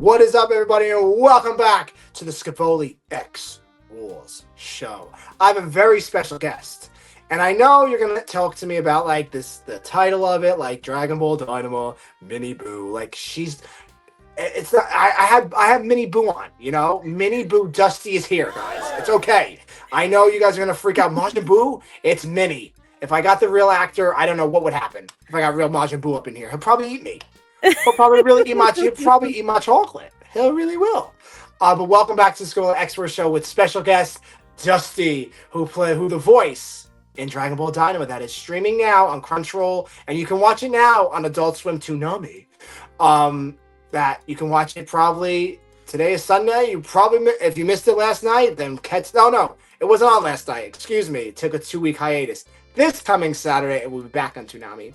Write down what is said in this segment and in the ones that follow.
What is up, everybody, and welcome back to the Scevoli X Wars show. I have a very special guest, and I know you're gonna talk to me about like this, the title of it, like Dragon Ball Daima, Mini Buu. Like it's not. I have Mini Buu on. You know, Mini Buu Dusty is here, guys. It's okay. I know you guys are gonna freak out. Majin Buu, it's Mini. If I got the real actor, I don't know what would happen. If I got real Majin Buu up in here, he'll probably eat me. He'll probably eat my chocolate. He really will. But welcome back to the Scevoli X Wars show with special guest Dusty, who the voice in Dragon Ball Daima that is streaming now on Crunchyroll, and you can watch it now on Adult Swim Toonami. That you can watch it probably today is Sunday. You probably, if you missed it last night, then no, it wasn't on last night. Excuse me. It took a 2-week hiatus. This coming Saturday, it will be back on Toonami.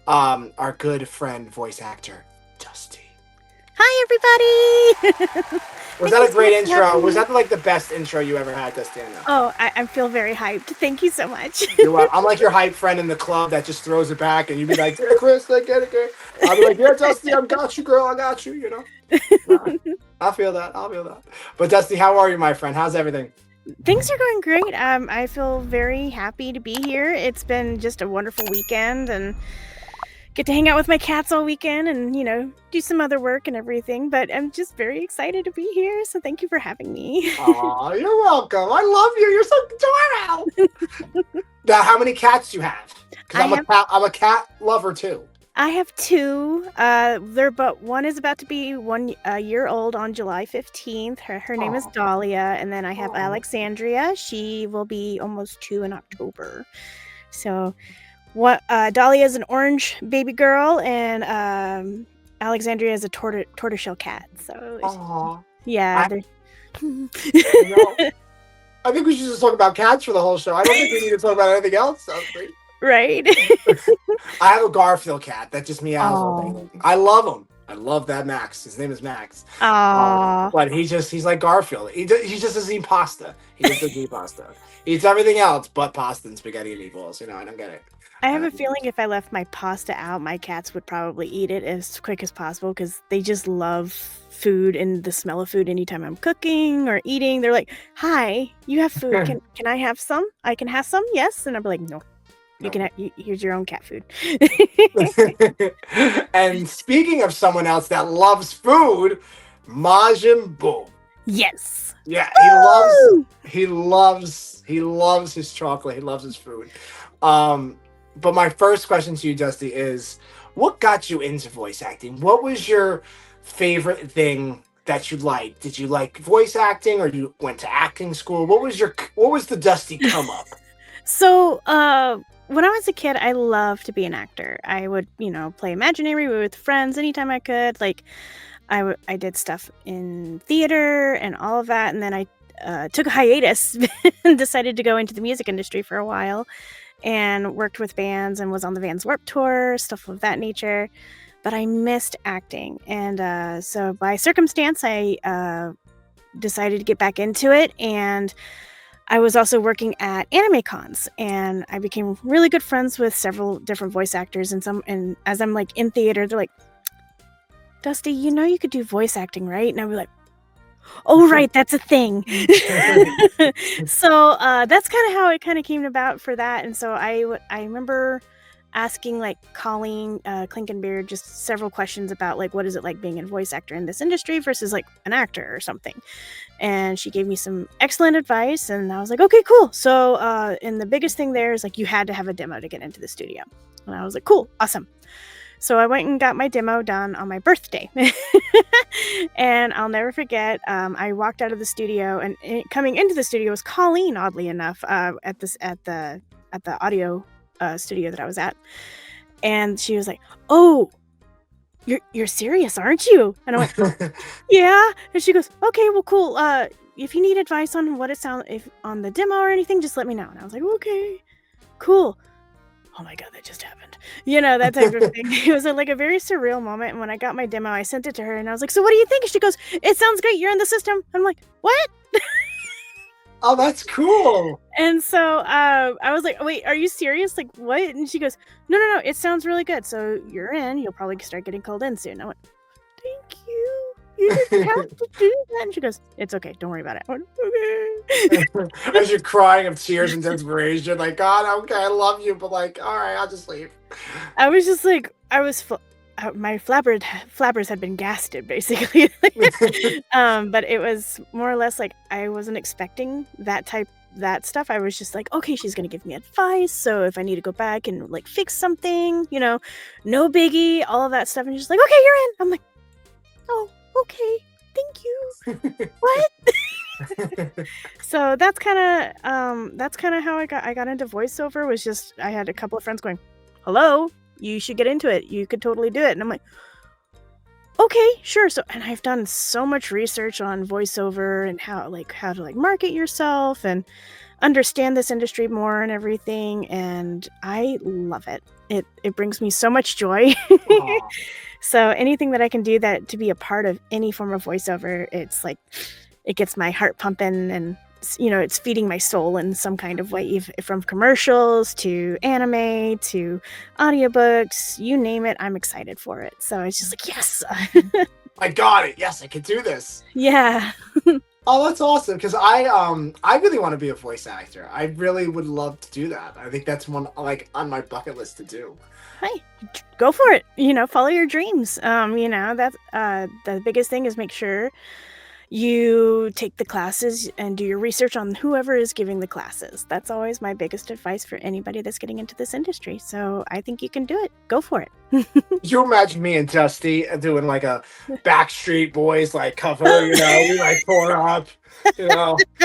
Our good friend, voice actor, Dusty. Hi, everybody! Was that a great intro? Was that like the best intro you ever had, Dusty? Oh, I feel very hyped. Thank you so much. I'm like your hype friend in the club that just throws it back, and you'd be like, "Hey, Chris, get it." I'll be like, "Yeah, Dusty, I got you, girl. I got you." You know. I'll feel that. But Dusty, how are you, my friend? How's everything? Things are going great. I feel very happy to be here. It's been just a wonderful weekend, and get to hang out with my cats all weekend and, you know, do some other work and everything. But I'm just very excited to be here. So thank you for having me. Oh, you're welcome. I love you. You're so adorable. Now, how many cats do you have? Because I'm a cat lover too. I have 2. One is about to be 1 year old on July 15th. Her name is Dahlia. And then I have Alexandria. She will be almost 2 in October. So Dahlia is an orange baby girl, and Alexandria is a tortoiseshell cat. So yeah. I think we should just talk about cats for the whole show. I don't think we need to talk about anything else. Right. I have a Garfield cat that just meows all day. I love him. I love that Max. His name is Max. But he's like Garfield. He just doesn't eat pasta. He just doesn't eat pasta. He eats everything else but pasta and spaghetti and meatballs. You know, I don't get it. I have a feeling if I left my pasta out, my cats would probably eat it as quick as possible because they just love food and the smell of food anytime I'm cooking or eating. They're like, "Hi, you have food. Can I have some? I can have some? Yes." And I'm like, "No. You can here's your own cat food." And speaking of someone else that loves food, Majin Buu. Yes. Yeah, he loves his chocolate. He loves his food. But my first question to you, Dusty, is what got you into voice acting? What was your favorite thing that you liked? Did you like voice acting, or you went to acting school? What was the Dusty come up? So, when I was a kid, I loved to be an actor. I would, play imaginary with friends anytime I could. Like, I did stuff in theater and all of that, and then I took a hiatus and decided to go into the music industry for a while, and worked with bands and was on the Vans Warped Tour, stuff of that nature. But I missed acting, and so by circumstance, I decided to get back into it, and I was also working at anime cons, and I became really good friends with several different voice actors, and as I'm like in theater, they're like, "Dusty, you could do voice acting, right?" And I was like, "Oh, right, that's a thing." So that's kind of how it kind of came about for that. And so I remember asking like Colleen Klinkenbeard just several questions about like, what is it like being a voice actor in this industry versus like an actor or something. And she gave me some excellent advice, and I was like, okay, cool. So and the biggest thing there is like you had to have a demo to get into the studio. And I was like, cool, awesome. So I went and got my demo done on my birthday. And I'll never forget, I walked out of the studio, and coming into the studio was Colleen, oddly enough, at the audio studio that I was at. And she was like, "Oh, you're serious, aren't you?" And I went, "Yeah." And she goes, "Okay, well, cool. If you need advice on what it sounds if on the demo or anything, just let me know." And I was like, "Okay, cool." Oh my God, that just happened. That type of thing. It was like a very surreal moment. And when I got my demo, I sent it to her, and I was like, "So what do you think?" And she goes, "It sounds great. You're in the system." I'm like, "What?" Oh, that's cool. And so I was like, "Wait, are you serious? Like, what?" And she goes, No, it sounds really good. So you're in. You'll probably start getting called in soon. I went, "Thank you." You just have to do that. And she goes, it's okay. Don't worry about it. I went, okay. As you're crying of tears and desperation, like, God, okay, I love you, but like, all right, I'll just leave. I was just like, my flappers had been gasted basically. But it was more or less like I wasn't expecting that stuff. I was just like, okay, she's gonna give me advice. So if I need to go back and like fix something, no biggie, all of that stuff. And she's like, okay, you're in. I'm like, oh, okay, thank you. What? So that's kind of how I got into voiceover. Was just I had a couple of friends going, hello, you should get into it. You could totally do it. And I'm like, okay, sure. So, and I've done so much research on voiceover and how to market yourself and understand this industry more and everything. And I love it. It brings me so much joy. So anything that I can do to be a part of any form of voiceover, it's like, it gets my heart pumping and, it's feeding my soul in some kind of way, from commercials to anime to audiobooks, you name it, I'm excited for it. So it's just like, yes, I got it. Yes, I can do this. Yeah. Oh, that's awesome. Because I really want to be a voice actor. I really would love to do that. I think that's one like on my bucket list to do. Hey, go for it. Follow your dreams. That's the biggest thing is make sure you take the classes and do your research on whoever is giving the classes. That's always my biggest advice for anybody that's getting into this industry. So I think you can do it. Go for it. You imagine me and Dusty doing like a Backstreet Boys like cover, we like pour up,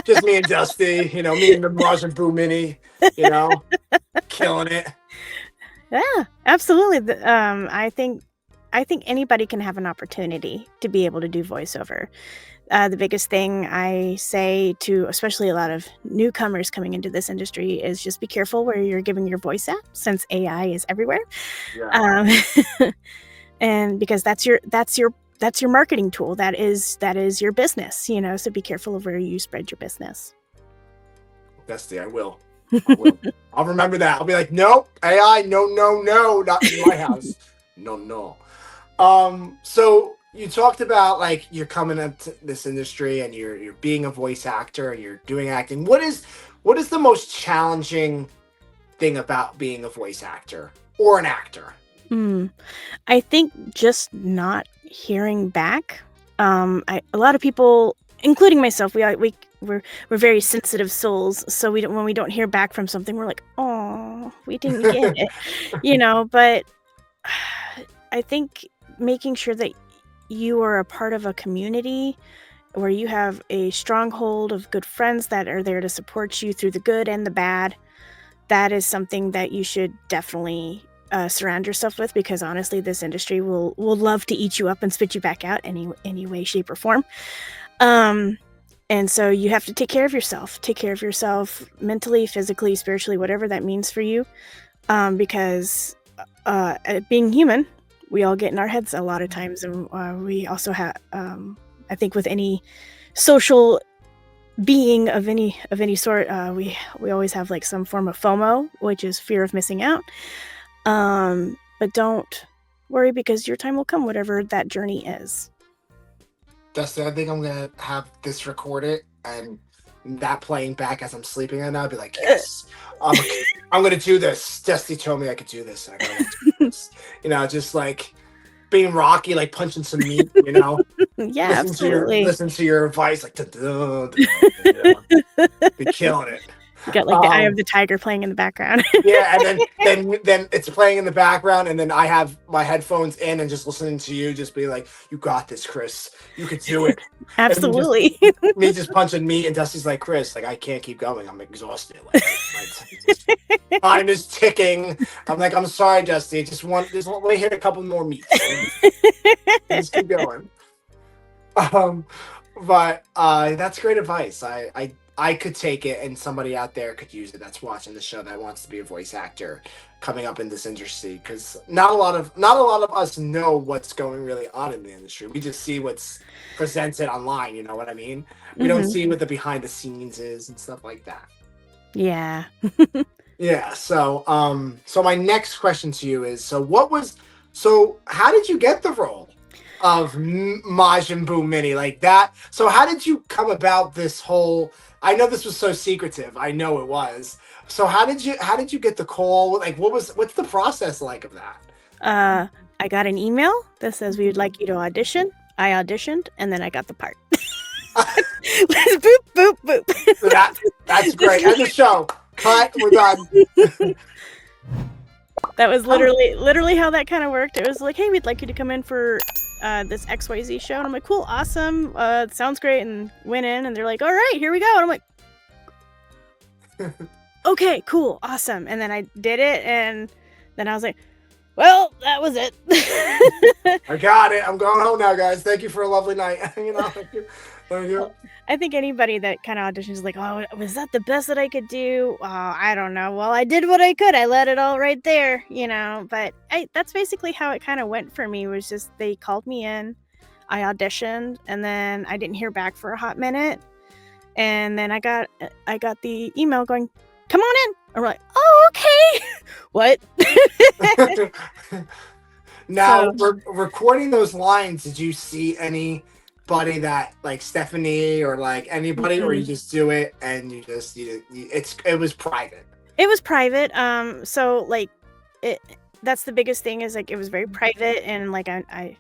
just me and Dusty, me and the Majin Buu mini, killing it. Yeah, absolutely. I think anybody can have an opportunity to be able to do voiceover. The biggest thing I say to especially a lot of newcomers coming into this industry is just be careful where you're giving your voice at, since AI is everywhere. Yeah. And because that's your marketing tool. That is your business, so be careful of where you spread your business. Dusty, I will. I'll remember that. I'll be like, nope, AI, no, not in my house. No. So you talked about like you're coming up to this industry and you're being a voice actor and you're doing acting. What is the most challenging thing about being a voice actor or an actor? I think just not hearing back. A lot of people, including myself, we're very sensitive souls. So when we don't hear back from something, we're like, oh, we didn't get it, But I think making sure that you are a part of a community where you have a stronghold of good friends that are there to support you through the good and the bad, that is something that you should definitely surround yourself with, because honestly, this industry will love to eat you up and spit you back out any way, shape, or form. And so you have to take care of yourself. Take care of yourself mentally, physically, spiritually, whatever that means for you, because being human, we all get in our heads a lot of times, and we also have, I think, with any social being of any sort, we always have like some form of FOMO, which is fear of missing out. But don't worry, because your time will come, whatever that journey is. Dusty, I think I'm gonna have this recorded and that playing back as I'm sleeping, and I'll be like, yes, I'm gonna do this. Dusty told me I could do this, and I gotta do this. Just like being Rocky, like punching some meat, Yeah, absolutely. Listen to your advice, like, be killing it. You got like the Eye of the Tiger playing in the background. Yeah, and then it's playing in the background, and then I have my headphones in and just listening to you, just be like, "You got this, Chris. You could do it." Absolutely. Me just punching meat, and Dusty's like, "Chris, like I can't keep going. I'm exhausted. Like, time is ticking." I'm like, "I'm sorry, Dusty. Just let me hit a couple more meats. Just keep going." But that's great advice. I could take it, and somebody out there could use it that's watching the show that wants to be a voice actor coming up in this industry, because not a lot of us know what's going really on in the industry. We just see what's presented online, you know what I mean? We don't see what the behind the scenes is and stuff like that. Yeah. Yeah, so my next question to you is, so how did you get the role? of Majin Buu Mini like that. So how did you come about this whole? I know this was so secretive. I know it was. So how did you get the call? Like what's the process like of that? I got an email that says we would like you to audition. I auditioned, and then I got the part. Boop boop boop. That's great. End the show. Cut. We're done. That was literally how that kind of worked. It was like, hey, we'd like you to come in for this XYZ show. And I'm like, cool, awesome, sounds great. And went in, and they're like, all right, here we go. And I'm like, okay, cool, awesome. And then I did it, and then I was like, well, that was it. I got it. I'm going home now, guys. Thank you for a lovely night. Thank you. Thank you. I think anybody that kind of auditions is like, oh, was that the best that I could do? I don't know. Well, I did what I could. I let it all right there, But that's basically how it kind of went for me. Was just they called me in, I auditioned, and then I didn't hear back for a hot minute, and then I got the email going, come on in. And we're like, oh, okay. What? Now, recording those lines, did you see anybody that like Stephanie or like anybody, or you just do it and you just it was private? It was private. So like that's the biggest thing is like it was very private, and like I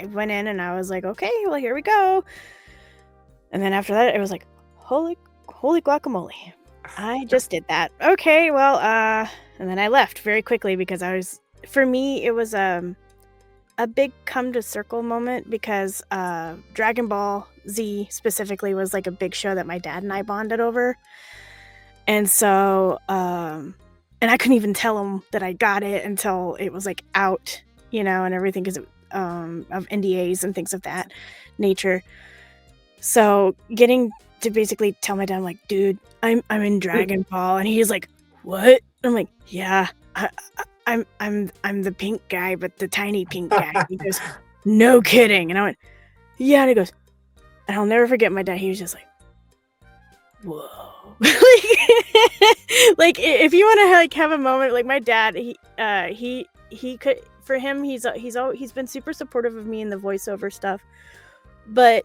went in and I was like, okay, well, here we go. And then after that, it was like, holy guacamole. I just did that. Okay, well, and then I left very quickly because for me, it was a big come to circle moment because Dragon Ball Z specifically was like a big show that my dad and I bonded over. And so, and I couldn't even tell him that I got it until it was like out, and everything because of NDAs and things of that nature. So getting to basically tell my dad, I'm like, dude, I'm in Dragon Ball, and he's like, what? I'm like, yeah, I'm the pink guy, but the tiny pink guy. He goes, no kidding. And I went, yeah. And he goes, and I'll never forget my dad. He was just like, whoa. Like if you want to like have a moment, like my dad, he could, for him, he's been super supportive of me in the voiceover stuff, but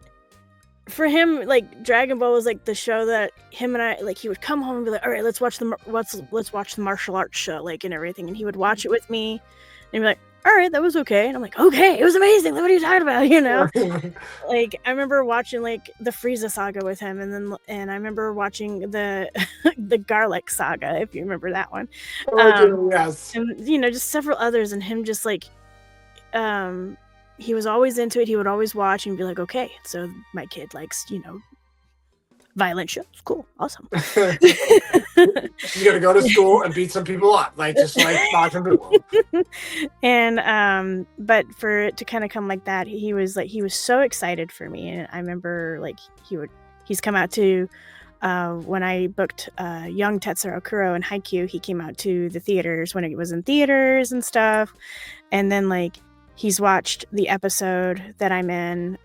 for him, like Dragon Ball was like the show that him and I, like, he would come home and be like, all right, let's watch the martial arts show, like, and everything, and he would watch it with me and be like, all right, that was okay. And I'm like, okay, it was amazing. What are you talking about? Like I remember watching like the Frieza saga with him, and I remember watching the the Garlic saga, if you remember that one. Yes. And just several others, and him just like he was always into it. He would always watch and be like, okay, so my kid likes, violent shows. Cool. Awesome. She's going to go to school and beat some people up, like just like Majin Buu. And, but for it to kind of come like that, he was so excited for me. And I remember like he's come out to, when I booked young Tetsuro Kuro and Haikyuu, he came out to the theaters when it was in theaters and stuff. And then like, he's watched the episode that I'm in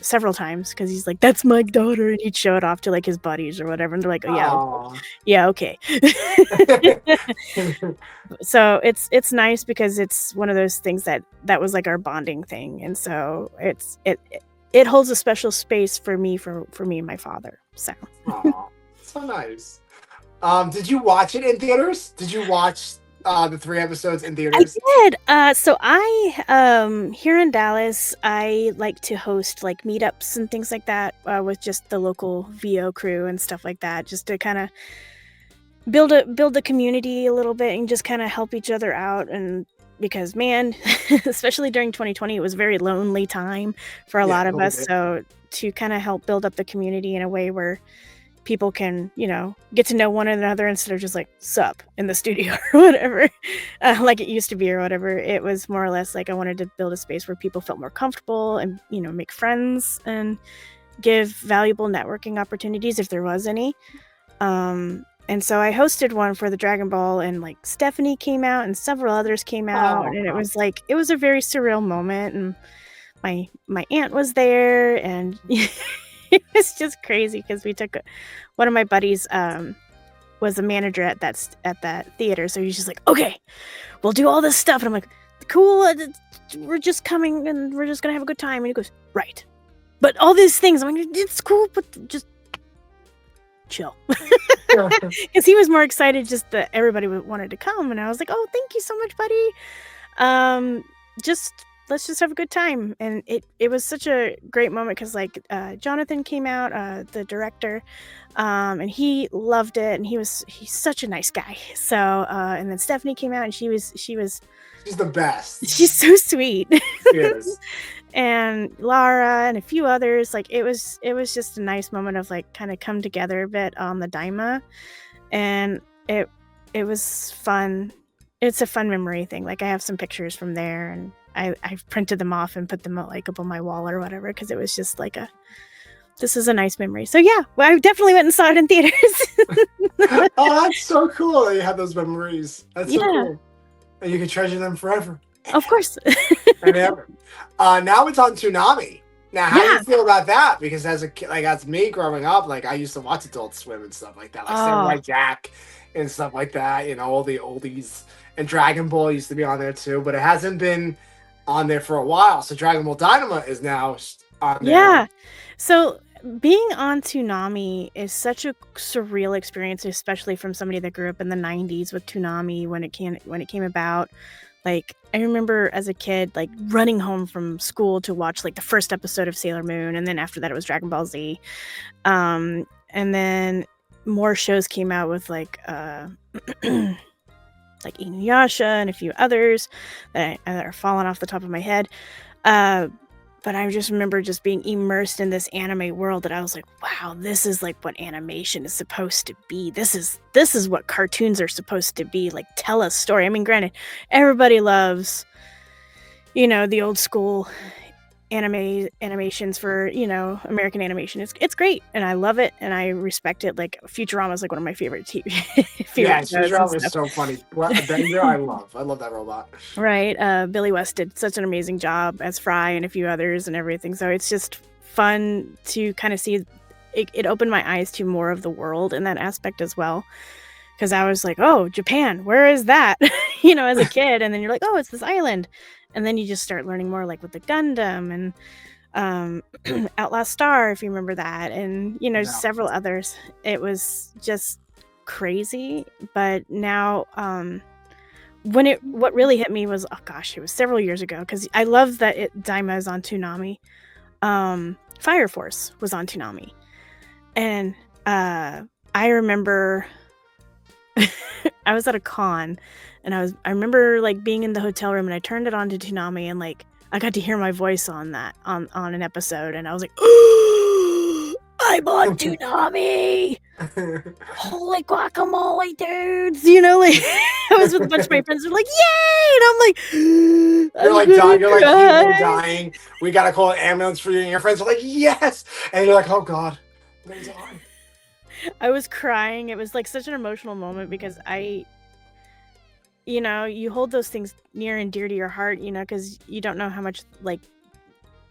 several times because he's like, that's my daughter, and he'd show it off to like his buddies or whatever, and they're like, oh, yeah, okay. So it's nice because it's one of those things that was like our bonding thing, and so it holds a special space for me and my father. So so nice. Did you watch it in theaters? Did you watch the 3 episodes in theaters? I did. So I here in Dallas, I like to host like meetups and things like that with just the local VO crew and stuff like that, just to kind of build a community a little bit and just kind of help each other out. And because man, especially during 2020, it was a very lonely time for a lot of us. So to kind of help build up the community in a way where people can, get to know one another instead of just like sup in the studio or whatever, like it used to be or whatever. It was more or less like I wanted to build a space where people felt more comfortable and, make friends and give valuable networking opportunities if there was any. And so I hosted one for the Dragon Ball, and like Stephanie came out and several others came out, and it was a very surreal moment. And my aunt was there, and it was just crazy because we took one of my buddies was a manager at that theater, so he's just like, okay, we'll do all this stuff, and I'm like, cool. We're just coming and we're just gonna have a good time. And he goes, right. But all these things, I'm like, it's cool, but just chill. Because he was more excited just that everybody wanted to come. And I was like, oh, thank you so much, buddy. Let's just have a good time. And it was such a great moment because like Jonathan came out, the director, and he loved it, and he's such a nice guy. So and then Stephanie came out, and she's the best. She's so sweet. Yes. And Lara and a few others. Like it was just a nice moment of like kind of come together a bit on the daima, and it was fun. It's a fun memory thing. Like I have some pictures from there, and I've printed them off and put them like up on my wall or whatever, because it was just like this is a nice memory. So yeah, well, I definitely went and saw it in theaters. Oh, that's so cool that you have those memories. That's so cool. And you can treasure them forever. Of course. And ever. Now it's on Toonami. Now, how do you feel about that? Because as a kid, like as me growing up, like I used to watch Adult Swim and stuff like that, like Samurai Jack and stuff like that. You know, all the oldies, and Dragon Ball used to be on there too, but it hasn't been on there for a while. So Dragon Ball Daima is now on there. Yeah. So being on Toonami is such a surreal experience, especially from somebody that grew up in the 90s with Toonami when it came about. Like I remember as a kid, like running home from school to watch like the first episode of Sailor Moon, and then after that it was Dragon Ball Z. And then more shows came out with like like Inuyasha and a few others that are falling off the top of my head. But I just remember just being immersed in this anime world that I was like, wow, this is like what animation is supposed to be. This is what cartoons are supposed to be. Like, tell a story. I mean, granted, everybody loves, the old school animations for, American animation. It's great, and I love it, and I respect it. Like, Futurama is like one of my favorite TV. Yeah, Futurama is so funny. Bender, I love that robot. Right. Billy West did such an amazing job as Fry and a few others and everything. So it's just fun to kind of see. It opened my eyes to more of the world in that aspect as well. Because I was like, oh, Japan, where is that? As a kid. And then you're like, oh, it's this island. And then you just start learning more, like with the Gundam and Outlast Star, if you remember that. And, several others. It was just crazy. But now, what really hit me was, oh gosh, it was several years ago. Because I love that Daima is on Toonami. Fire Force was on Toonami. And I remember... I was at a con, and I remember like being in the hotel room, and I turned it on to Toonami, and like I got to hear my voice on an episode, and I was like, oh, I'm on Toonami. Holy guacamole, dudes. Like I was with a bunch of my friends, who were like, yay, and I'm like, you're like dying, you're like dying. We gotta call an ambulance for you, and your friends are like, yes, and you're like, oh god, they're dying. I was crying. It was like such an emotional moment because you hold those things near and dear to your heart, because you don't know how much like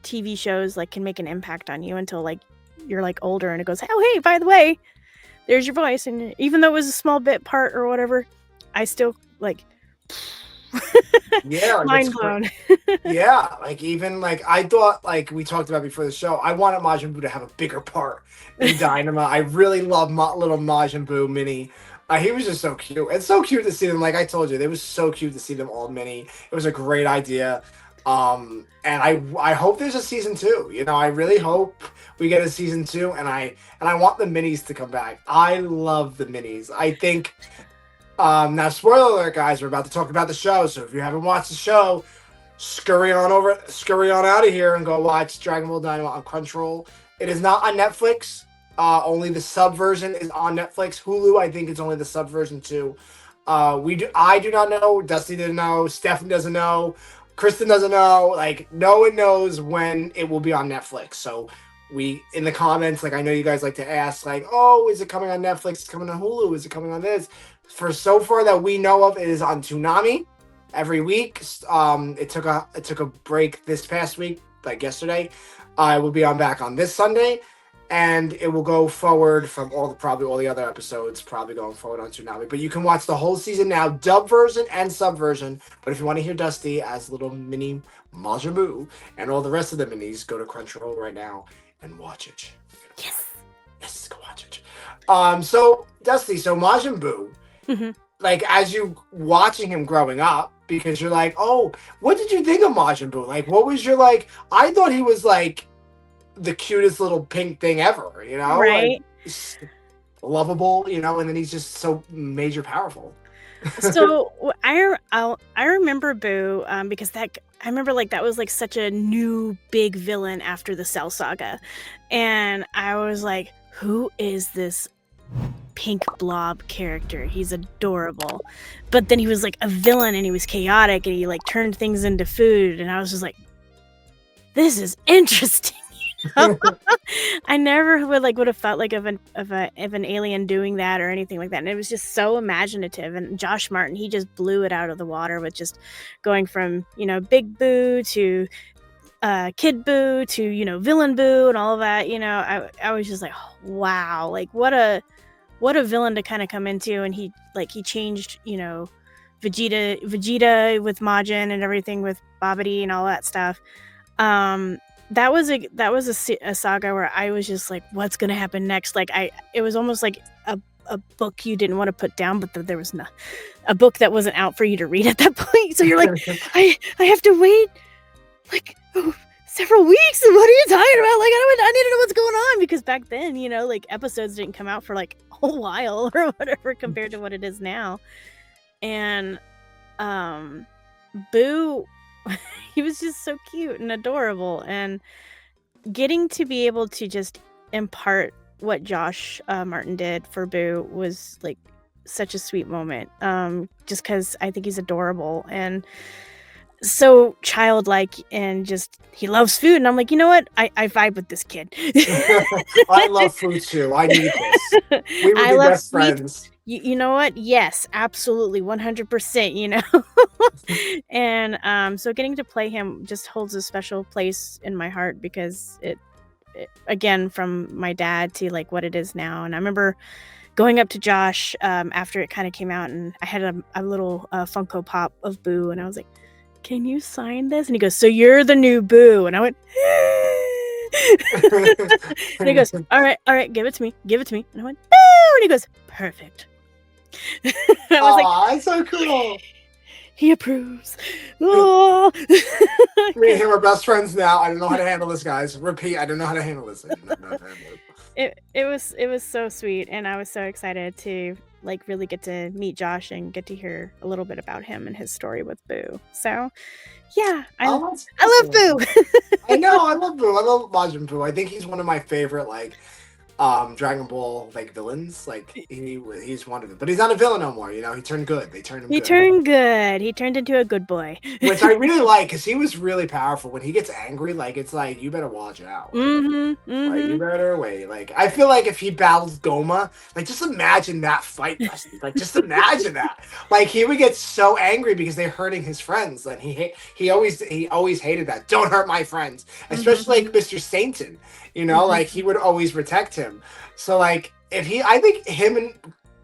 TV shows like can make an impact on you until like you're like older, and it goes, oh, hey, by the way, there's your voice. And even though it was a small bit part or whatever, I still like, yeah, mind blown. Yeah, like even like I thought, like we talked about before the show, I wanted Majin Buu to have a bigger part in Daima. I really love little Majin Buu mini. He was just so cute. It's so cute to see them. Like I told you, it was so cute to see them all mini. It was a great idea. And I hope there's a season 2. I really hope we get a season 2, and I want the minis to come back. I love the minis. I think. Now, spoiler alert, guys, we're about to talk about the show, so if you haven't watched the show, scurry on out of here and go watch Dragon Ball Daima on Crunchyroll. It is not on Netflix. Only the sub version is on Netflix. Hulu, I think, is only the sub version too. I do not know. Dusty didn't know. Stefan doesn't know. Kristen doesn't know. Like, no one knows when it will be on Netflix. So in the comments, like I know you guys like to ask, like, oh, is it coming on Netflix? Is it coming on Hulu? Is it coming on this? For so far that we know of, it is on Toonami every week. It took a break this past week, like yesterday. It will be back on this Sunday, and it will go forward from probably all the other episodes, probably going forward on Tsunami. But you can watch the whole season now, dub version and sub version. But if you want to hear Dusty as little mini Majin Buu and all the rest of the minis, go to Crunchyroll right now and watch it. Yes, go watch it. So Dusty, so Majin Buu, Mm-hmm. like as you watching him growing up, because you're like, oh, what did you think of Majin Buu? Like, what was your like? I thought he was like the cutest little pink thing ever, you know, Right. like, lovable, you know, and then he's just so major powerful. So I remember Boo because I remember like that was like such a new big villain after the Cell Saga, and I was like, who is this pink blob character? He's adorable, but then he was like a villain and he was chaotic and he like turned things into food, and I was just like, this is interesting. I never would have thought like of an alien doing that or anything like that, and it was just so imaginative. And Josh Martin, he just blew it out of the water with just going from Big Boo to Kid Boo to Villain Boo and all of that. I was just like, oh, wow, like what a villain to kind of come into. And he changed Vegeta with Majin and everything with Babidi and all that stuff. That was a saga where I was just like, what's gonna happen next? Like it was almost like a book you didn't want to put down, but there was not a book that wasn't out for you to read at that point. So you're like, I have to wait like several weeks. What are you talking about? Like I need to know what's going on, because back then, like episodes didn't come out for like a while or whatever compared to what it is now. And Boo, he was just so cute and adorable, and getting to be able to just impart what Josh Martin did for Boo was like such a sweet moment. Just because I think he's adorable and so childlike, and just he loves food, and I'm like, you know what? I vibe with this kid. I love food too. I need this. We would be best friends. You know what? Yes, absolutely, 100%. And so getting to play him just holds a special place in my heart, because it again, from my dad to like what it is now. And I remember going up to Josh after it kind of came out, and I had a little Funko Pop of Boo, and I was like, can you sign this? And he goes, so you're the new Boo? And I went, and he goes, all right, give it to me. And I went, Boo! And he goes, perfect. I was like, that's so cool. He approves. Oh. Me and him are best friends now. I don't know how to handle this, guys. Repeat, I don't know how to handle this. It was so sweet, and I was so excited to like really get to meet Josh and get to hear a little bit about him and his story with Boo. So yeah, I love Boo. I know, I love Boo. I love Majin Buu. I think he's one of my favorite Dragon Ball villains. Like he's one of them, but he's not a villain no more. He turned good. They turned him. He turned good. He turned into a good boy, which I really like, because he was really powerful. When he gets angry, like it's like you better watch out. Like you better wait. Like I feel like if he battles Goma, like just imagine that fight. Like just imagine that. Like he would get so angry because they're hurting his friends, and he always hated that. Don't hurt my friends, especially like Mr. Sainton. Like he would always protect him. So like I think him and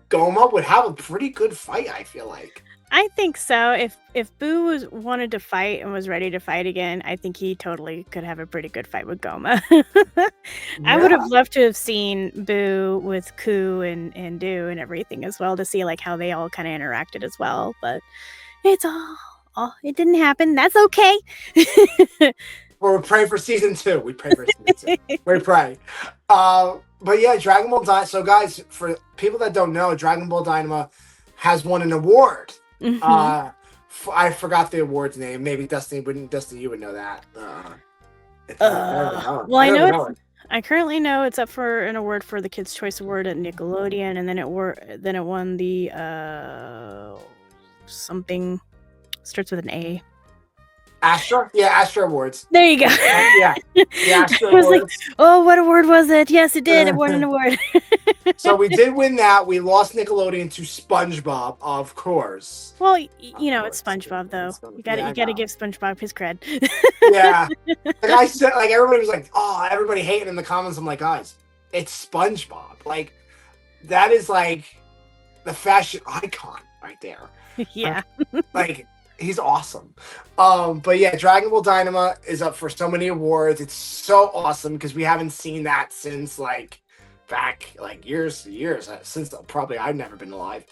Goma would have a pretty good fight, I feel like. I think so. If Boo wanted to fight and was ready to fight again, I think he totally could have a pretty good fight with Goma. I would have loved to have seen Boo with Ku and Do and everything as well, to see like how they all kind of interacted as well. But it's all it didn't happen. That's okay. Well, we pray for season 2. We pray for season 2. We pray. But yeah, Dragon Ball Daima. So guys, for people that don't know, Dragon Ball Daima has won an award. I forgot the award's name. Maybe Dusty, you would know that. Well, I know I currently know it's up for an award for the Kids' Choice Award at Nickelodeon, and then it won the something starts with an A. Astra? Yeah, Astra Awards. There you go. Yeah. Astra I was Awards. like, oh, what award was it? Yes, it did. It won an award. So we did win that. We lost Nickelodeon to SpongeBob, of course. Well, it's SpongeBob, though. You gotta give SpongeBob his cred. Yeah. Like I said, like everybody was like, oh, everybody hating in the comments. I'm like, guys, it's SpongeBob. Like that is like the fashion icon right there. Yeah. Like he's awesome. But yeah, Dragon Ball Daima is up for so many awards. It's so awesome because we haven't seen that since like back like years since probably I've never been alive.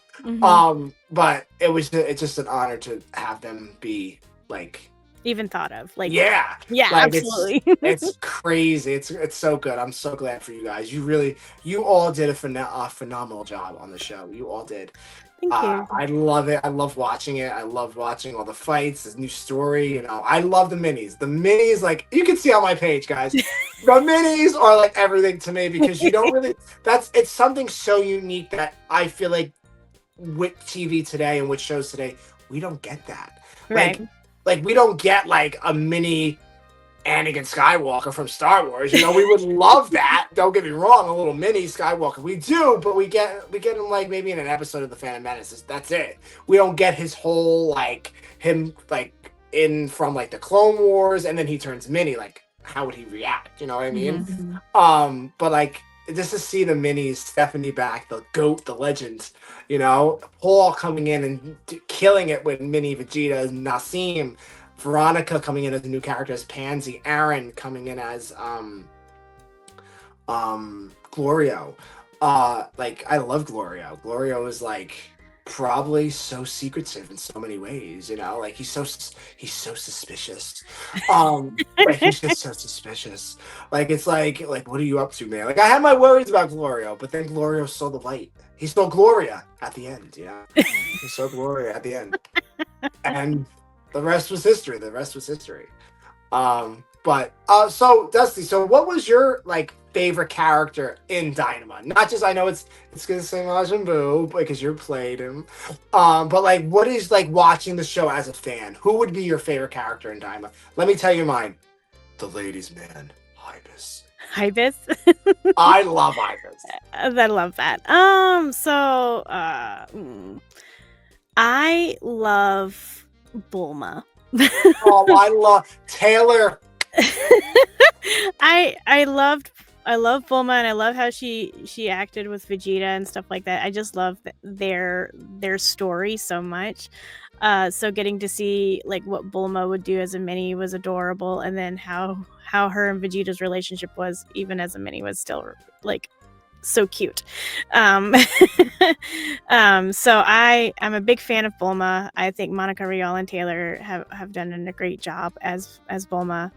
But it's just an honor to have them be like even thought of. Like yeah, like, absolutely. It's crazy. It's so good. I'm so glad for you guys. You all did a phenomenal job on the show. You all did. Thank you. I love it. I love watching it. I love watching all the fights, this new story. I love the minis. The minis, like you can see on my page, guys. The minis are like everything to me because you don't really. It's something so unique that I feel like with TV today and with shows today, we don't get that. Right. Like we don't get like a mini Anakin Skywalker from Star Wars. We would love that. Don't get me wrong, a little mini Skywalker. We do, but we get him like maybe in an episode of the Phantom Menace. That's it. We don't get his whole like him like in from like the Clone Wars, and then he turns mini. Like how would he react? You know what I mean? But like just to see the minis, Stephanie back, the GOAT, the legend. Paul coming in and killing it with mini Vegeta, Nassim. Veronica coming in as a new character as Pansy, Aaron coming in as Glorio. Like I love Glorio. Glorio is like probably so secretive in so many ways, like he's so suspicious. Like he's just so suspicious. Like it's like what are you up to, man? Like I had my worries about Glorio, but then Glorio saw the light. He saw Gloria at the end, he saw Gloria at the end. And the rest was history. But so Dusty, so what was your like favorite character in Daima? Not just I know it's gonna say Majin Buu because you played him. But like what is like watching the show as a fan? Who would be your favorite character in Daima? Let me tell you mine. The ladies' man, Ibis. Ibis? I love Ibis. I love that. So I love Bulma. Oh, I love Taylor. I love Bulma, and I love how she acted with Vegeta and stuff like that. I just love their story so much. So getting to see like what Bulma would do as a mini was adorable, and then how her and Vegeta's relationship was even as a mini was still like so cute. So I'm a big fan of Bulma. I think Monica Rial and Taylor have done a great job as Bulma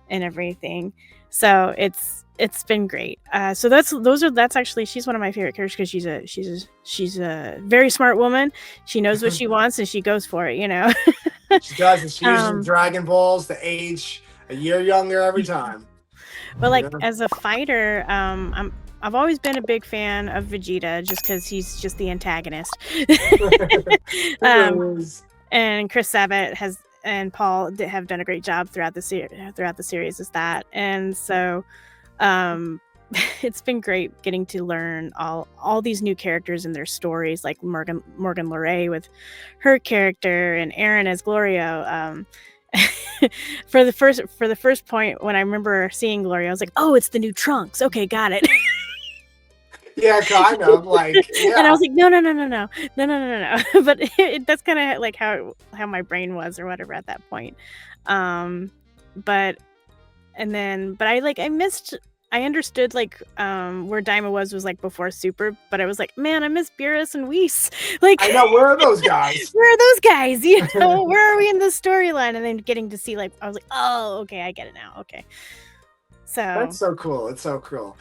and everything. So it's been great. So that's actually, she's one of my favorite characters because she's a very smart woman. She knows what she wants and she goes for it. She does, and she uses Dragon Balls to age a year younger every time. But like as a fighter, I've always been a big fan of Vegeta just because he's just the antagonist. And Chris Sabat and Paul have done a great job throughout the series as that. And so it's been great getting to learn all these new characters and their stories, like Morgan Le Ray with her character and Aaron as Glorio. For the first point when I remember seeing Gloria, I was like, oh, it's the new Trunks. Okay, got it. Yeah, kind of like. Yeah. And I was like, no. But that's kind of like how my brain was or whatever at that point. But I understood like where Daima was like before Super, but I was like, man, I miss Beerus and Whis. Like, I know, where are those guys? Where are those guys? Where are we in the storyline? And then getting to see like, I was like, oh, okay, I get it now. Okay, so that's so cool. It's so cool.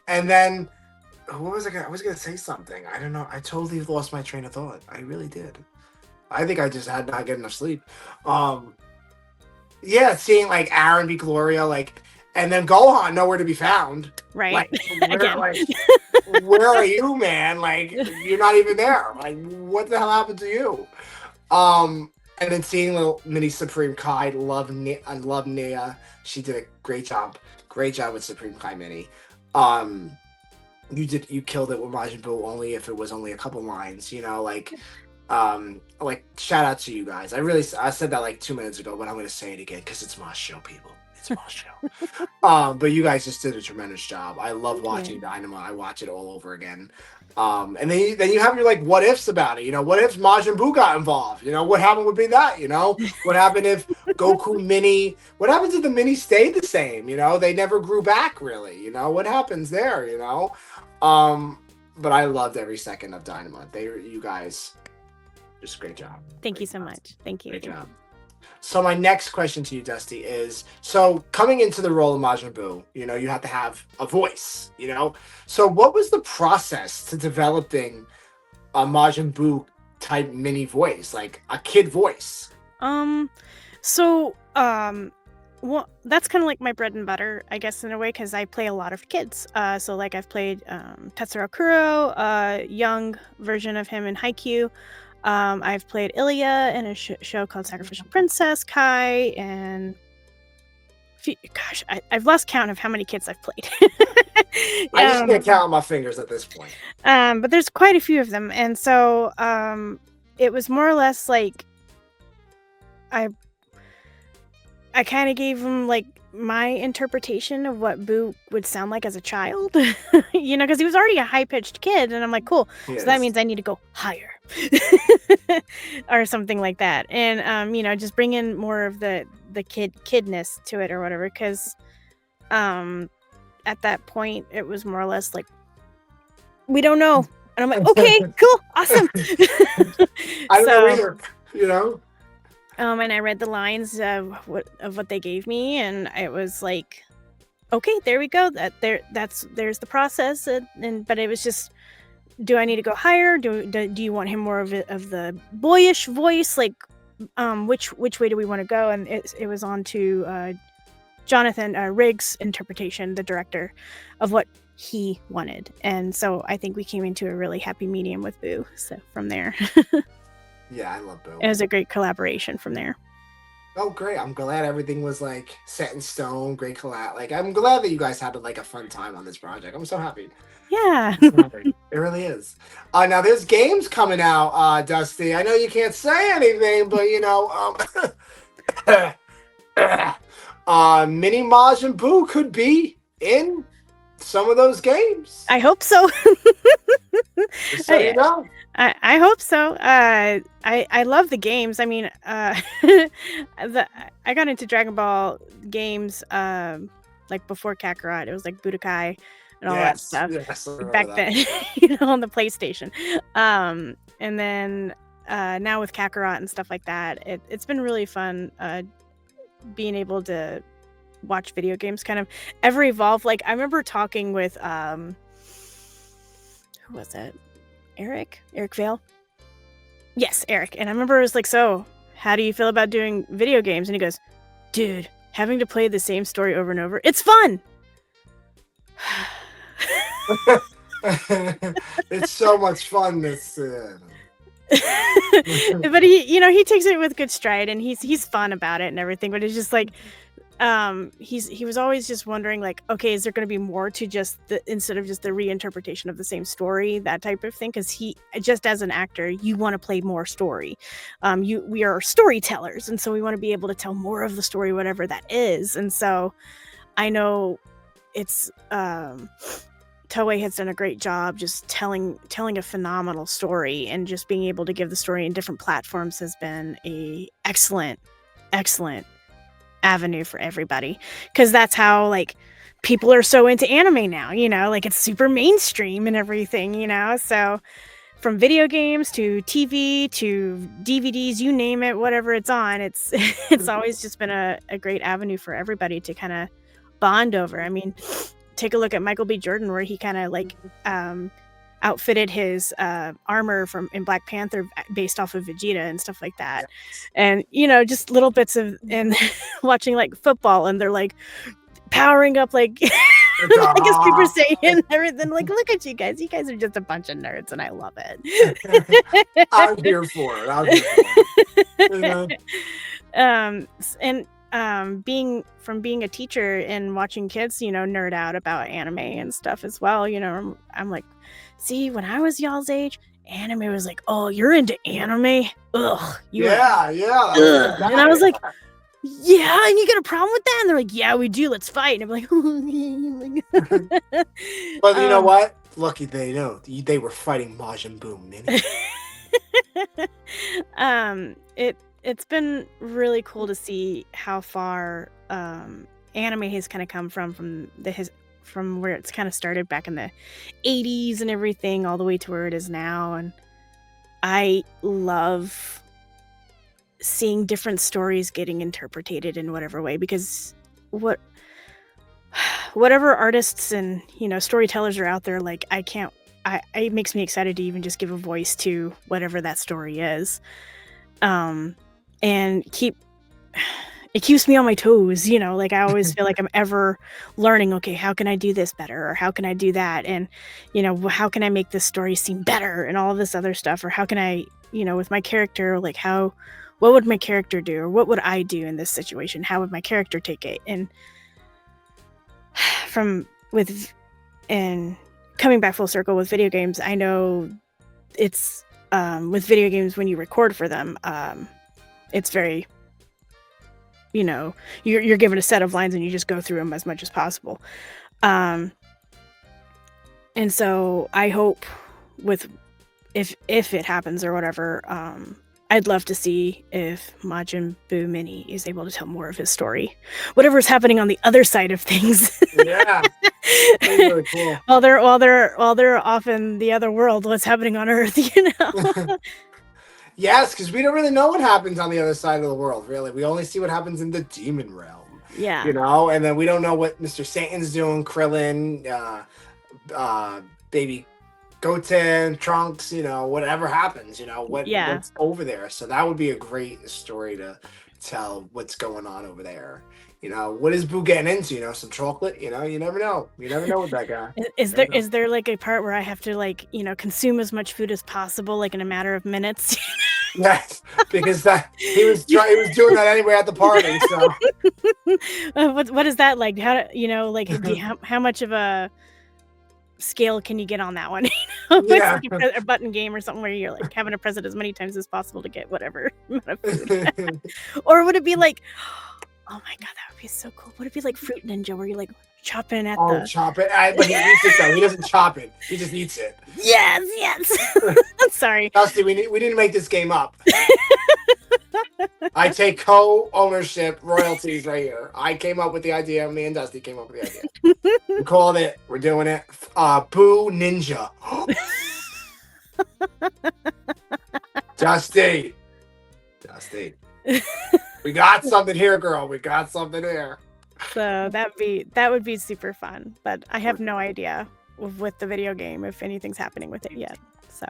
And then what was I was gonna say something. I don't know. I totally lost my train of thought. I really did. I think I just had not get enough sleep. Yeah, seeing like Aaron be Gloria, like. And then Gohan nowhere to be found. Right. Like, where are you, man? Like, you're not even there. Like, what the hell happened to you? And then seeing little mini Supreme Kai, love Nia. She did a great job. Great job with Supreme Kai mini. You killed it with Majin Buu only if it was only a couple lines, like shout out to you guys. I said that like 2 minutes ago, but I'm gonna say it again because it's my show, people. But you guys just did a tremendous job. I love Thank you. watching Dynamo. I watch it all over again. And then you have your like what ifs about it. What if Majin Buu got involved? What happened would be that. What happened if Goku Mini? What happens if the Mini stayed the same? They never grew back really. What happens there? But I loved every second of Dynamo. You guys, just great job. Thank you so much. Thank you. Great job. So my next question to you, Dusty, is so coming into the role of Majin Buu, you have to have a voice, So what was the process to developing a Majin Buu type mini voice, like a kid voice? Well, that's kind of like my bread and butter, I guess, in a way, because I play a lot of kids. So like I've played Tetsuro Kuro, a young version of him in Haikyuu. I've played Ilya in a show called Sacrificial Princess, Kai, and gosh, I've lost count of how many kids I've played. I just can't count on my fingers at this point. But there's quite a few of them, and so it was more or less like I kind of gave him like my interpretation of what Boo would sound like as a child, because he was already a high-pitched kid, and I'm like, cool. Yes. So that means I need to go higher or something like that. And, just bring in more of the kidness to it or whatever. Because at that point, it was more or less like, we don't know. And I'm like, okay, cool, awesome. I don't know either, And I read the lines of what they gave me, and it was like, okay, there we go. There's the process, but it was just, do I need to go higher? Do you want him more of the boyish voice? Like, which way do we want to go? And it was on to Jonathan Riggs' interpretation, the director, of what he wanted, and so I think we came into a really happy medium with Boo. So from there. Yeah, I love Boo. It was a great collaboration from there. Oh, great. I'm glad everything was like set in stone. Great collab. Like, I'm glad that you guys had like a fun time on this project. I'm so happy. Yeah. It really is. Now there's games coming out, Dusty. I know you can't say anything, but Mini Majin Buu could be in some of those games. I hope so. Just so you know. I hope so. I love the games. I mean, I got into Dragon Ball games like before Kakarot. It was like Budokai and all that stuff back then, on the PlayStation. And then now with Kakarot and stuff like that, it's been really fun being able to watch video games kind of ever evolve. Like I remember talking with who was it? Eric Vale? Yes, Eric. And I remember it was like, so how do you feel about doing video games? And he goes, dude, having to play the same story over and over, it's fun. It's so much fun. But he takes it with good stride, and he's fun about it and everything. But it's just like, he was always just wondering, like, okay, is there going to be more to just instead of just the reinterpretation of the same story, that type of thing? Because he, just as an actor, you want to play more story. We are storytellers, and so we want to be able to tell more of the story, whatever that is. And so I know it's Toei has done a great job just telling a phenomenal story, and just being able to give the story in different platforms has been a excellent avenue for everybody, because that's how like people are so into anime now, like it's super mainstream and everything, so from video games to TV to DVDs, you name it, whatever it's on, it's always just been a great avenue for everybody to kind of bond over. I mean, take a look at Michael B. Jordan, where he kind of like outfitted his armor in Black Panther based off of Vegeta and stuff like that. And just little bits of, and watching like football, and they're like powering up like like a Super Saiyan and everything. Like, look at you guys are just a bunch of nerds, and I love it. I'm here for it. And being a teacher and watching kids, nerd out about anime and stuff as well, I'm like, see, when I was y'all's age, anime was like, oh, you're into anime? Ugh. Yeah. Ugh. And I was like, yeah, and you got a problem with that? And they're like, yeah, we do. Let's fight. And I'm like, But you know what? Lucky they know they were fighting Majin Buu Mini. It's been really cool to see how far anime has kind of come from where it's kind of started back in the 80s and everything all the way to where it is now. And I love seeing different stories getting interpreted in whatever way, because whatever artists and storytellers are out there, like it makes me excited to even just give a voice to whatever that story is, and it keeps me on my toes, like I always feel like I'm ever learning, okay, how can I do this better, or how can I do that, and how can I make this story seem better, and all this other stuff, or how can I with my character, like what would my character do, or what would I do in this situation, how would my character take it. And and coming back full circle with video games, I know it's with video games, when you record for them, it's very you're given a set of lines and you just go through them as much as possible, and so I hope if it happens or whatever, I'd love to see if Majin Buu Mini is able to tell more of his story, whatever's happening on the other side of things. Yeah, that's really cool. while they're off in the other world, what's happening on Earth, Yes, because we don't really know what happens on the other side of the world, really. We only see what happens in the demon realm. Yeah. And then we don't know what Mr. Satan's doing, Krillin, baby Goten, Trunks, whatever happens, what's over there. So that would be a great story to tell, what's going on over there. What is Boo getting into? Some chocolate? You never know. You never know with that guy. Is there like a part where I have to consume as much food as possible, like in a matter of minutes? Yes, because he was doing that anyway at the party. So what is that like? How how much of a scale can you get on that one? Yeah. It's like a button game or something where you're like having to press it as many times as possible to get whatever amount of food. Or would it be like, oh my god, that would be so cool. Would it be like Fruit Ninja where you're like chopping at chop it. But he eats it though. He doesn't chop it. He just eats it. Yes. I'm sorry. Dusty, we didn't make this game up. I take co-ownership royalties right here. I came up with the idea. Me and Dusty came up with the idea. We called it. We're doing it. Boo Ninja. Dusty. We got something here, girl. We got something here. So that would be super fun. But I have no idea with the video game if anything's happening with it yet. So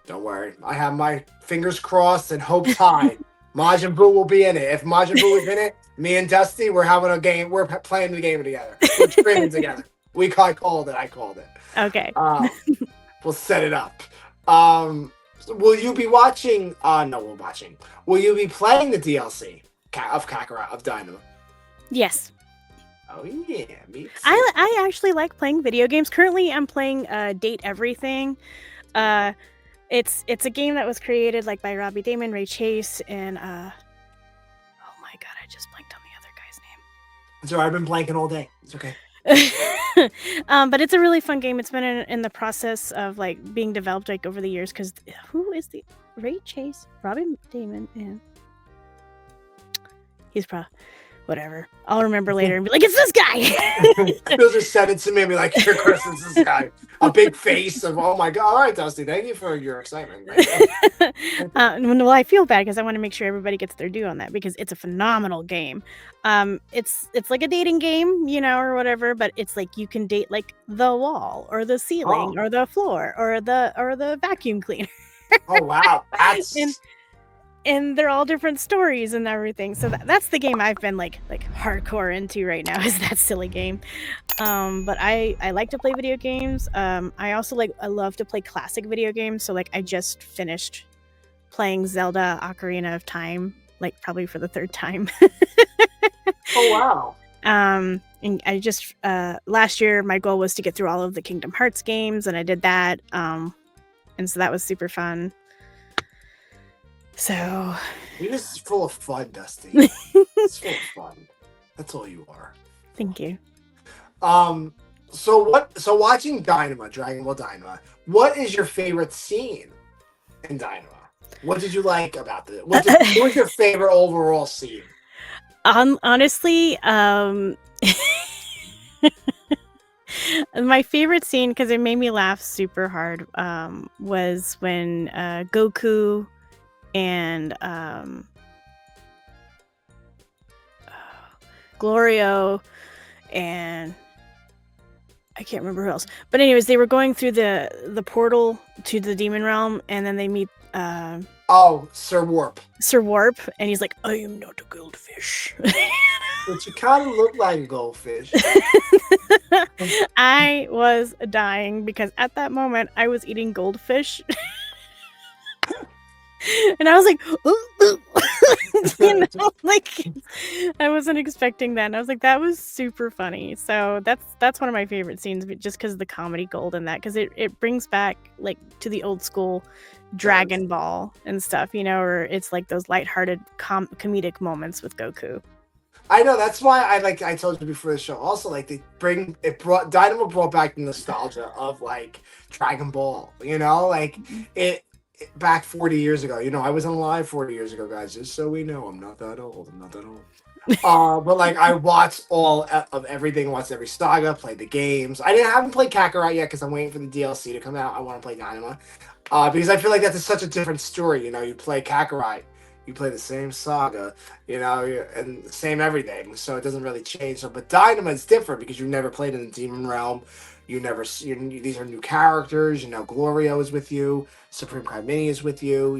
don't worry. I have my fingers crossed and hopes high. Majin Buu will be in it. If Majin Buu is in it, me and Dusty, we're having a game. We're playing the game together. We're streaming together. I called it. Okay. We'll set it up. Will you be watching? Will you be playing the DLC of Kakarot of Daima? Yes. Oh yeah, me too. I actually like playing video games. Currently, I'm playing Date Everything. It's a game that was created by Robbie Damon, Ray Chase, and oh my god, I just blanked on the other guy's name. Sorry, I've been blanking all day. It's okay. But it's a really fun game. It's been in the process of being developed over the years, because who is the Ray Chase, Robbie Damon, and he's probably whatever. I'll remember later and be like, it's this guy. He'll just send it to me and be like, here, Chris, it's this guy. A big face of, oh my god. All right, Dusty, thank you for your excitement. Well, I feel bad because I want to make sure everybody gets their due on that, because it's a phenomenal game. It's like a dating game, or whatever, but it's you can date the wall or the ceiling or the floor or the vacuum cleaner. Oh wow, that's and they're all different stories and everything. So that's the game I've been hardcore into right now, is that silly game. But I like to play video games. I also I love to play classic video games. So I just finished playing Zelda Ocarina of Time, probably for the third time. Oh wow. And I just last year my goal was to get through all of the Kingdom Hearts games, and I did that. And so that was super fun. So You're just full of fun, Dusty. It's full of fun. That's all you are. thank you. So watching Daima, Dragon Ball Daima, what is your favorite scene in Daima? What did you like about it? What was your favorite overall scene? Honestly, my favorite scene, because it made me laugh super hard, was when Goku and Glorio and I can't remember who else. But anyways, they were going through the portal to the demon realm, and then they meet Sir Warp. Sir Warp, and he's like, "I am not a goldfish." But you kind of look like a goldfish. I was dying because at that moment I was eating goldfish. And I was like, like I wasn't expecting that. And I was like, that was super funny. So that's one of my favorite scenes, just because of the comedy gold in that, because it brings back like to the old school Dragon Ball and stuff, or it's like those lighthearted comedic moments with Goku. I know, that's why I told you before the show. Also, like Dynamo brought back the nostalgia of like Dragon Ball. Like it back 40 years ago. I wasn't alive 40 years ago, guys. Just so we know, I'm not that old. But like I watched all of everything, watched every saga, played the games. I haven't played Kakarot yet because I'm waiting for the DLC to come out. I want to play Dynamo. Because I feel like that's such a different story. You play Kakarot, you play the same saga, and the same everything. So it doesn't really change. But Dynamo is different because you've never played in the Demon Realm. These are new characters. Glorio is with you. Supreme Kai Mini is with you.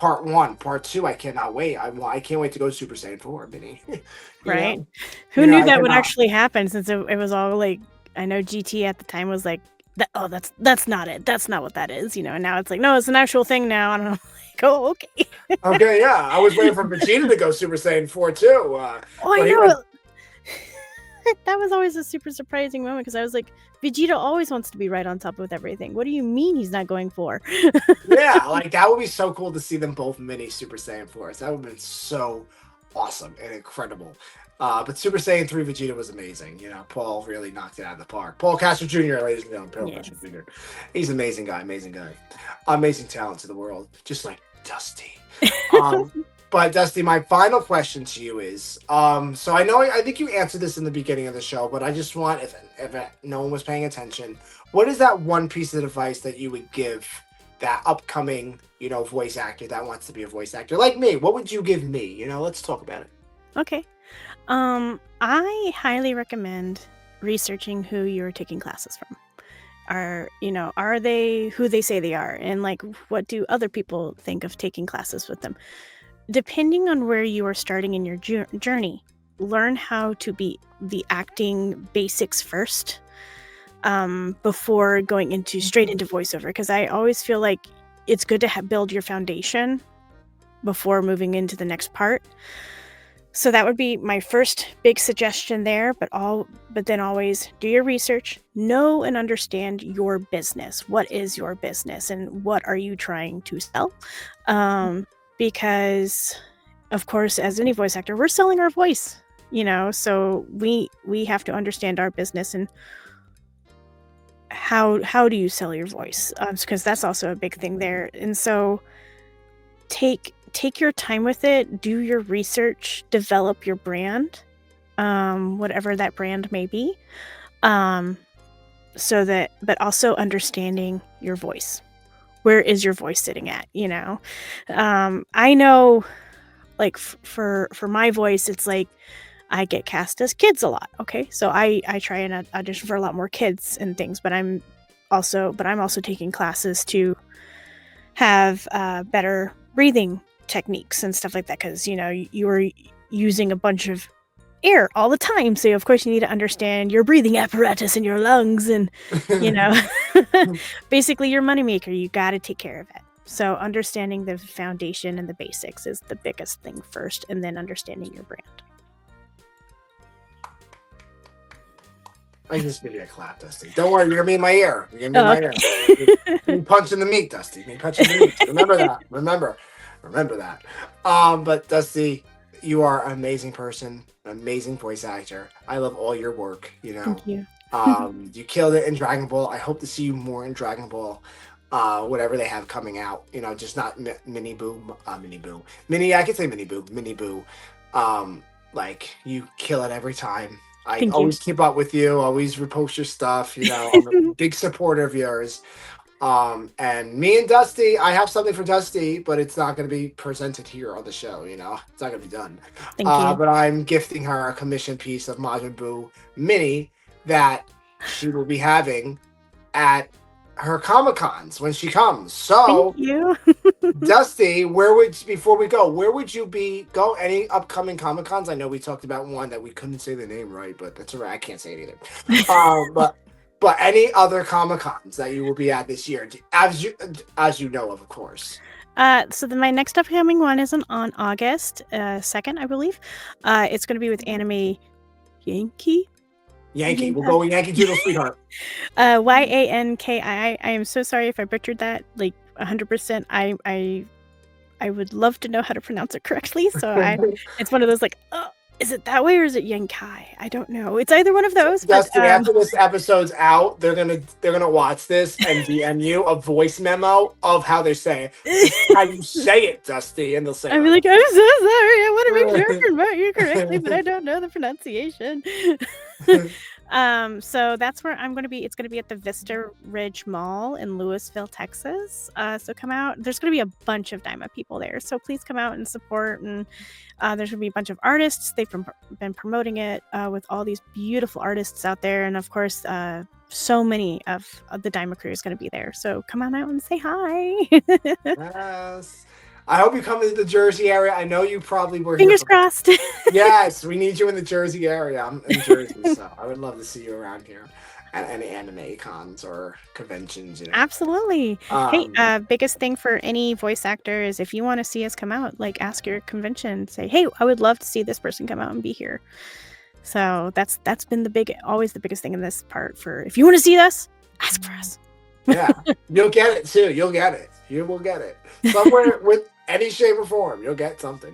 Part 1, Part 2. I cannot wait. I can't wait to go Super Saiyan 4 Mini. Right? Who knew that would actually happen? Since it was all like, I know GT at the time was like, that's not it. That's not what that is. And now it's like, no, it's an actual thing now. And I'm like, oh, okay. Okay, yeah. I was waiting for Vegeta to go Super Saiyan 4 too. I know. That was always a super surprising moment because I was like, Vegeta always wants to be right on top with everything. What do you mean he's not going for? Yeah, like that would be so cool to see them both mini Super Saiyan 4s. That would have been so awesome and incredible. But Super Saiyan 3 Vegeta was amazing. Paul really knocked it out of the park. Paul Castro Jr., ladies and gentlemen. Paul Castro Jr. He's an amazing guy. Amazing talent to the world. Just like Dusty. But Dusty, my final question to you is, so I think you answered this in the beginning of the show, but I just want, if no one was paying attention, what is that one piece of advice that you would give that upcoming, voice actor that wants to be a voice actor like me? What would you give me? Let's talk about it. Okay. I highly recommend researching who you're taking classes from. Are they who they say they are? And like, what do other people think of taking classes with them? Depending on where you are starting in your journey, learn how to be the acting basics first, before going straight into voiceover. Because I always feel like it's good to build your foundation before moving into the next part. So that would be my first big suggestion there. But then always do your research, know and understand your business. What is your business and what are you trying to sell? Because of course, as any voice actor, we're selling our voice, so we have to understand our business and how do you sell your voice? Because that's also a big thing there. And so take your time with it, do your research, develop your brand, whatever that brand may be, but also understanding your voice. Where is your voice sitting at? I know, like for my voice, it's like I get cast as kids a lot. Okay, so I try and audition for a lot more kids and things, but I'm also taking classes to have better breathing techniques and stuff like that, because you are using a bunch of air all the time, so of course you need to understand your breathing apparatus in your lungs, and basically your moneymaker. You got to take care of it. So understanding the foundation and the basics is the biggest thing first, and then understanding your brand. I can just give you a clap, Dusty. Don't worry, you're gonna be in my ear. You're gonna be in my ear. You punch in the meat, Dusty. You punch in the meat. Remember that. Remember. Remember that. But Dusty, you are an amazing person, an amazing voice actor. I love all your work. Thank you. You killed it in Dragon Ball. I hope to see you more in Dragon Ball. Whatever they have coming out, just not Mini Boo, Mini Boo, Mini. I can say Mini Boo, Mini Boo. Like you kill it every time. I always keep up with you. Always repost your stuff. I'm a big supporter of yours. And me and Dusty, I have something for Dusty, but it's not going to be presented here on the show. It's not going to be done. Thank you. But I'm gifting her a commission piece of Majin Buu Mini that she will be having at her Comic-Cons when she comes. So, thank you. Dusty, before we go, where would you go? Any upcoming Comic-Cons? I know we talked about one that we couldn't say the name right, but that's all right. I can't say it either. But any other Comic-Cons that you will be at this year, as you know of course. So my next upcoming one is on August 2nd, I believe. It's going to be with Anime Yankee. We'll go with Yankee Doodle Sweetheart. Yanki. I am so sorry if I butchered that, like 100%. I would love to know how to pronounce it correctly. So it's one of those like, is it that way or is it Yankai? I don't know. It's either one of those. Dusty, after this episode's out, they're gonna watch this and DM you a voice memo of how they're saying how you say it, Dusty, and they'll say. I'll be like, I'm so sorry. I want to make sure I promote you correctly, but I don't know the pronunciation. So that's where I'm going to be. It's going to be at the Vista Ridge Mall in Louisville, Texas. So come out. There's going to be a bunch of Daima people there. So please come out and support. And there's going to be a bunch of artists. They've been promoting it with all these beautiful artists out there. And of course, so many of the Daima crew is going to be there. So come on out and say hi. Yes. I hope you come into the Jersey area. I know you probably were. Fingers crossed. Yes, we need you in the Jersey area. I'm in Jersey, so I would love to see you around here at any anime cons or conventions. Absolutely. Hey, biggest thing for any voice actor is if you want to see us come out, like ask your convention, say, hey, I would love to see this person come out and be here. So that's been always the biggest thing in this part. For if you want to see us, ask for us. Yeah, you'll get it too. You'll get it. You will get it somewhere with any shape or form. You'll get something.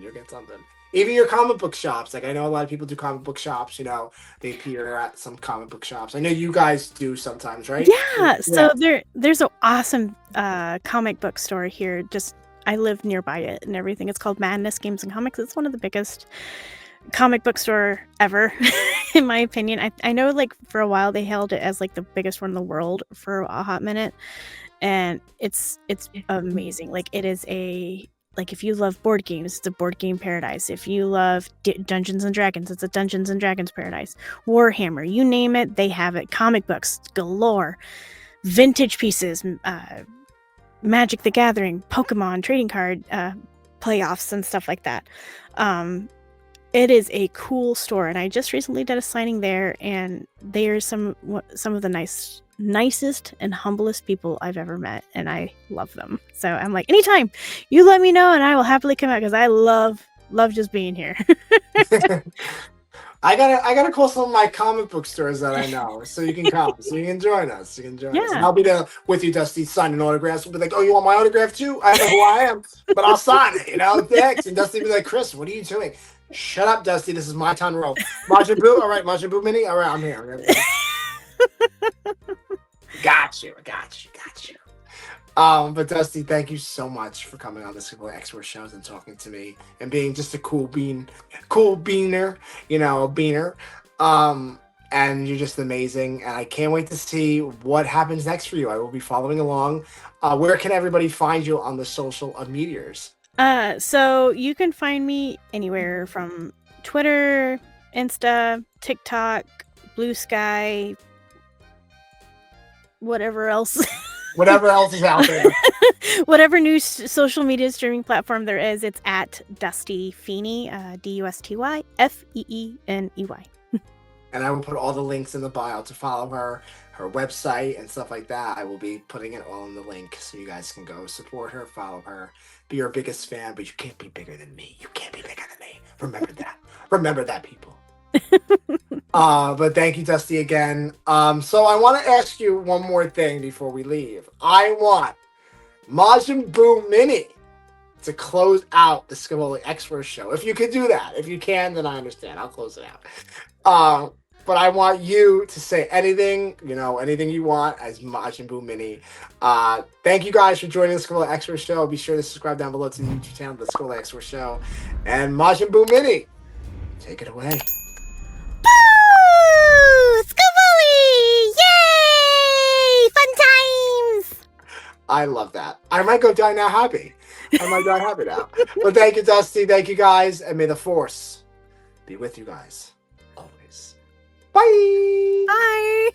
Even your comic book shops. Like I know a lot of people do comic book shops. They appear at some comic book shops. I know you guys do sometimes, right? Yeah. So there's an awesome comic book store here. I live nearby it and everything. It's called Madness Games and Comics. It's one of the biggest comic book store ever, in my opinion. I know, like for a while they held it as like the biggest one in the world for a hot minute. And it's amazing. Like it is if you love board games, it's a board game paradise. If you love Dungeons and Dragons, it's a Dungeons and Dragons paradise. Warhammer, you name it, they have it. Comic books galore, vintage pieces, Magic the Gathering, Pokemon trading card playoffs and stuff like that. It is a cool store, and I just recently did a signing there, and they are some of the nicest and humblest people I've ever met, and I love them. So I'm like, anytime you let me know and I will happily come out because I love just being here. I gotta call some of my comic book stores that I know so you can come, so you can join us. And I'll be there with you, Dusty, signing autographs. We'll be like, oh, you want my autograph too? I don't know who I am, but I'll sign it, thanks. And Dusty will be like, Chris, what are you doing? Shut up, Dusty, this is my time to roll. Majin Buu, all right, Majin Buu Mini, all right, I'm here. Got you. But Dusty, thank you so much for coming on the Scevoli Expert shows and talking to me and being just a cool beaner, a beaner. And you're just amazing. And I can't wait to see what happens next for you. I will be following along. Where can everybody find you on the social medias? So you can find me anywhere from Twitter, Insta, TikTok, Blue Sky, whatever else is out there. Whatever new social media streaming platform there is, it's at Dusty Feeney, DUSTY FEENEY. And I will put all the links in the bio to follow her website and stuff like that. I will be putting it all in the link so you guys can go support her, follow her, be her biggest fan, but you can't be bigger than me. You can't be bigger than me. Remember that, people. But thank you, Dusty, again. So I want to ask you one more thing before we leave. I want Majin Buu Mini to close out the Scevoli Expert show. If you could do that. If you can, then I understand. I'll close it out. But I want you to say anything, anything you want as Majin Buu Mini. Thank you guys for joining the Scevoli Expert show. Be sure to subscribe down below to the YouTube channel, the Scevoli Expert show. And Majin Buu Mini, take it away. Boo! Scevoli! Yay! Fun times! I love that. I might go die now happy. Now. But thank you, Dusty. Thank you, guys. And may the Force be with you guys always. Bye! Bye!